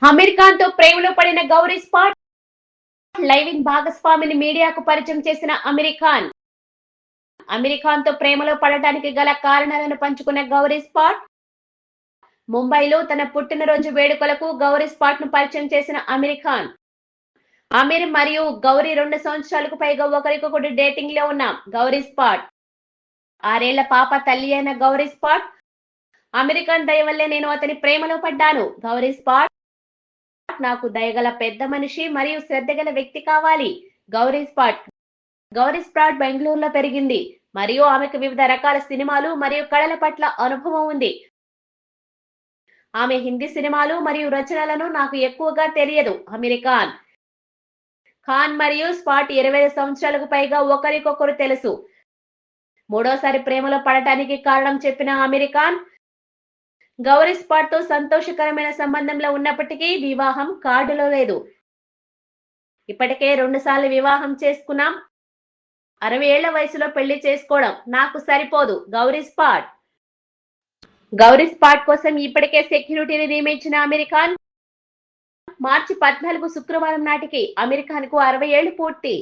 అమీర్ ఖాన్ తో ప్రేమలో పడిన గౌరీ స్పాట్ లైవింగ్ భాగస్వామిని మీడియాకు పరిచయం చేసిన అమీర్ ఖాన్ తో ప్రేమలో పడటానికి గల కారణాలను పంచుకున్న గౌరీ స్పాట్ ముంబైలో తన పుట్టినరోజు వేడుకలకు గౌరీ స్పాట్ ను పరిచయం చేసిన అమీర్ మరియు గౌరీ 2 సంవత్సరాలకు పైగా ఒకరికొకరు డేటింగ్ లో ఉన్న గౌరీ స్పాట్ 6 ఏళ్ల పాప తల్లి అయిన గౌరీ స్పాట్ అమీర్ ఖాన్ దయ వల్లే నేను అతని ప్రేమలో పడ్డాను. గౌరీ స్పాట్ నాకు దయగల పెద్ద మనిషి మరియు శ్రద్ధగల వ్యక్తి కావాలి. గౌరీ స్పాట్ బెంగళూరులో పెరిగింది మరియు ఆమెకు వివిధ రకాల సినిమాలు మరియు కళల పట్ల అనుభవం ఉంది. ఆమె హిందీ సినిమాలు మరియు రచనలను నాకు ఎక్కువగా తెలియదు. అమీర్ ఖాన్ మరియు స్పాట్ 25 సంవత్సరాలకు పైగా ఒకరికొకరు తెలుసు. మూడోసారి ప్రేమలో పడటానికి కారణం చెప్పిన అమీర్ ఖాన్ గౌరీ స్పాట్ తో సంతోషకరమైన సంబంధంలో ఉన్నప్పటికీ వివాహం కార్డులో లేదు. ఇప్పటికే 2 సార్లు వివాహం చేసుకున్నాం. 60 ఏళ్ల వయసులో పెళ్లి చేసుకోవడం నాకు సరిపోదు. గౌరీ స్పాట్ కోసం ఇప్పటికే సెక్యూరిటీని నియమించిన అమీర్ ఖాన్ మార్చి 14 శుక్రవారం నాటికి అమీర్ ఖాన్ కు 60 ఏళ్లు పూర్తి.